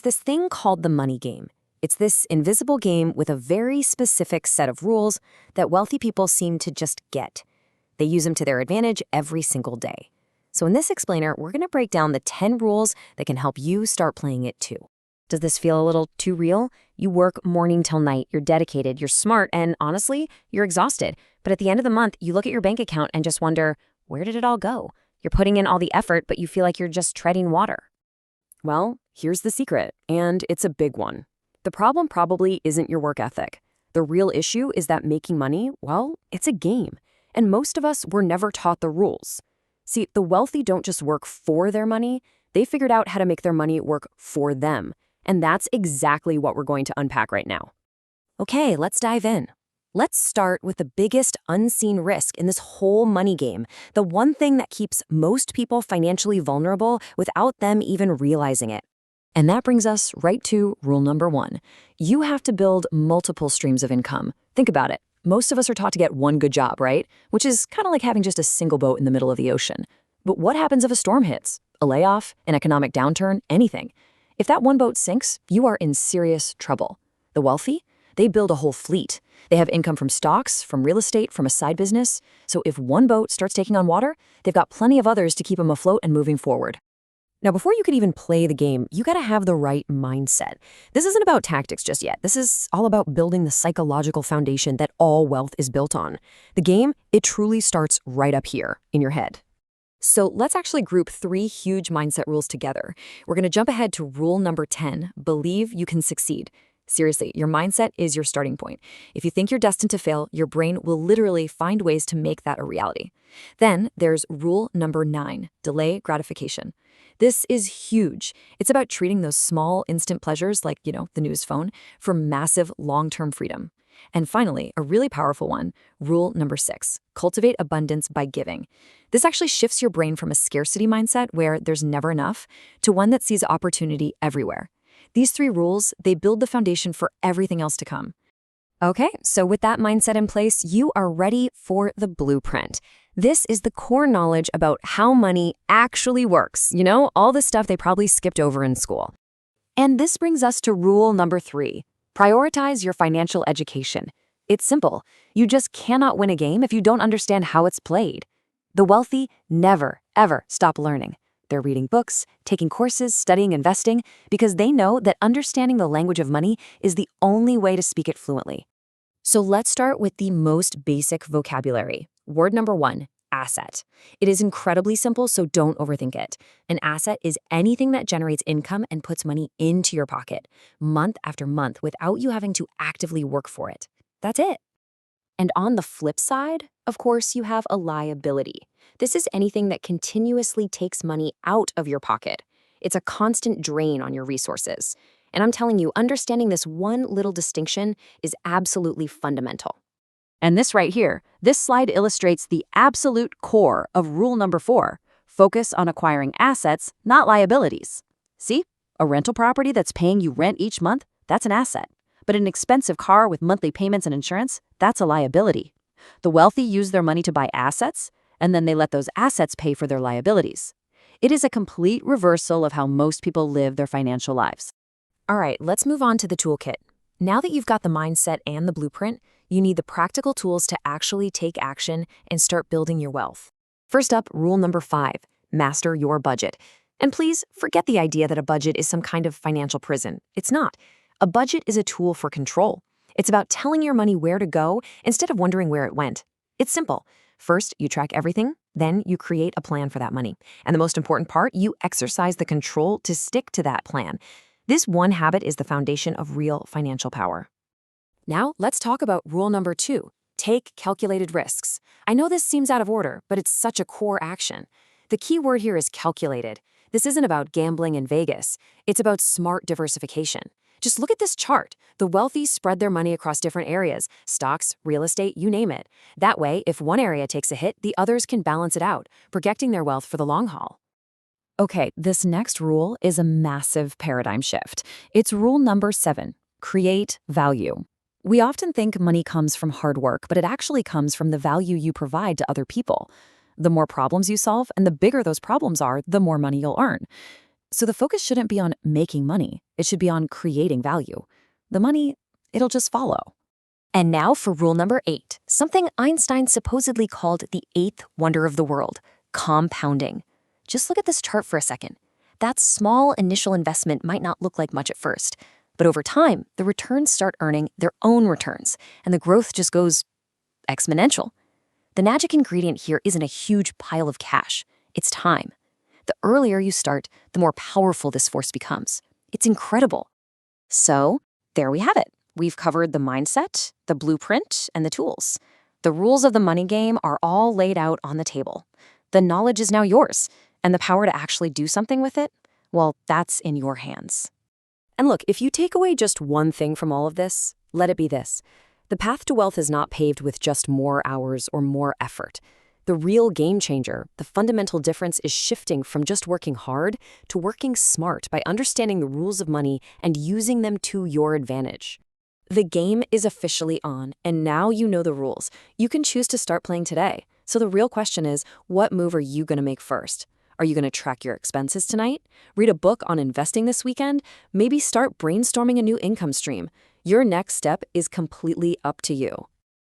This thing called the money game. It's this invisible game with a very specific set of rules that wealthy people seem to just get. They use them to their advantage every single day. So in this explainer, we're going to break down the 10 rules that can help you start playing it too. Does this feel a little too real? You work morning till night, you're dedicated, you're smart, and honestly, you're exhausted. But at the end of the month, you look at your bank account and just wonder, where did it all go? You're putting in all the effort, but you feel like you're just treading water. Well, here's the secret, and it's a big one. The problem probably isn't your work ethic. The real issue is that making money, well, it's a game. And most of us were never taught the rules. See, the wealthy don't just work for their money, they figured out how to make their money work for them. And that's exactly what we're going to unpack right now. Okay, let's dive in. Let's start with the biggest unseen risk in this whole money game, the one thing that keeps most people financially vulnerable without them even realizing it. And that brings us right to rule number 1. You have to build multiple streams of income. Think about it. Most of us are taught to get one good job, right? Which is kind of like having just a single boat in the middle of the ocean. But what happens if a storm hits? A layoff? An economic downturn? Anything? If that one boat sinks, you are in serious trouble. The wealthy? They build a whole fleet. They have income from stocks, from real estate, from a side business. So if one boat starts taking on water, they've got plenty of others to keep them afloat and moving forward. Now, before you can even play the game, you got to have the right mindset. This isn't about tactics just yet. This is all about building the psychological foundation that all wealth is built on. The game, it truly starts right up here in your head. So let's actually group 3 huge mindset rules together. We're going to jump ahead to rule number 10, believe you can succeed. Seriously, your mindset is your starting point. If you think you're destined to fail, your brain will literally find ways to make that a reality. Then there's rule number 9, delay gratification. This is huge. It's about treating those small instant pleasures like, the news phone for massive long-term freedom. And finally, a really powerful one, rule number 6, cultivate abundance by giving. This actually shifts your brain from a scarcity mindset where there's never enough to one that sees opportunity everywhere. These 3 rules, they build the foundation for everything else to come. Okay, so with that mindset in place, you are ready for the blueprint. This is the core knowledge about how money actually works. All the stuff they probably skipped over in school. And this brings us to rule number 3, prioritize your financial education. It's simple. You just cannot win a game if you don't understand how it's played. The wealthy never, ever stop learning. They're reading books, taking courses, studying investing, because they know that understanding the language of money is the only way to speak it fluently. So let's start with the most basic vocabulary. Word number 1, asset. It is incredibly simple, so don't overthink it. An asset is anything that generates income and puts money into your pocket, month after month, without you having to actively work for it. That's it. And on the flip side, of course, you have a liability. This is anything that continuously takes money out of your pocket. It's a constant drain on your resources. And I'm telling you, understanding this one little distinction is absolutely fundamental. And this right here, this slide illustrates the absolute core of rule number 4, focus on acquiring assets, not liabilities. See, a rental property that's paying you rent each month, that's an asset. But an expensive car with monthly payments and insurance, that's a liability. The wealthy use their money to buy assets, and then they let those assets pay for their liabilities. It is a complete reversal of how most people live their financial lives. All right, let's move on to the toolkit. Now that you've got the mindset and the blueprint, you need the practical tools to actually take action and start building your wealth. First up, rule number 5, master your budget. And please forget the idea that a budget is some kind of financial prison. It's not. A budget is a tool for control. It's about telling your money where to go instead of wondering where it went. It's simple. First, you track everything, then you create a plan for that money. And the most important part, you exercise the control to stick to that plan. This one habit is the foundation of real financial power. Now, let's talk about rule number 2, take calculated risks. I know this seems out of order, but it's such a core action. The key word here is calculated. This isn't about gambling in Vegas. It's about smart diversification. Just look at this chart. The wealthy spread their money across different areas, stocks, real estate, you name it. That way, if one area takes a hit, the others can balance it out, protecting their wealth for the long haul. Okay, this next rule is a massive paradigm shift. It's rule number 7, create value. We often think money comes from hard work, but it actually comes from the value you provide to other people. The more problems you solve and the bigger those problems are, the more money you'll earn. So the focus shouldn't be on making money. It should be on creating value. The money, it'll just follow. And now for rule number 8, something Einstein supposedly called the 8th wonder of the world, compounding. Just look at this chart for a second. That small initial investment might not look like much at first, but over time, the returns start earning their own returns, and the growth just goes exponential. The magic ingredient here isn't a huge pile of cash, it's time. The earlier you start, the more powerful this force becomes. It's incredible. So, there we have it. We've covered the mindset, the blueprint, and the tools. The rules of the money game are all laid out on the table. The knowledge is now yours, and the power to actually do something with it, well, that's in your hands. And look, if you take away just one thing from all of this, let it be this. The path to wealth is not paved with just more hours or more effort. The real game changer, the fundamental difference is shifting from just working hard to working smart by understanding the rules of money and using them to your advantage. The game is officially on, and now you know the rules. You can choose to start playing today. So the real question is, what move are you going to make first? Are you going to track your expenses tonight? Read a book on investing this weekend? Maybe start brainstorming a new income stream. Your next step is completely up to you.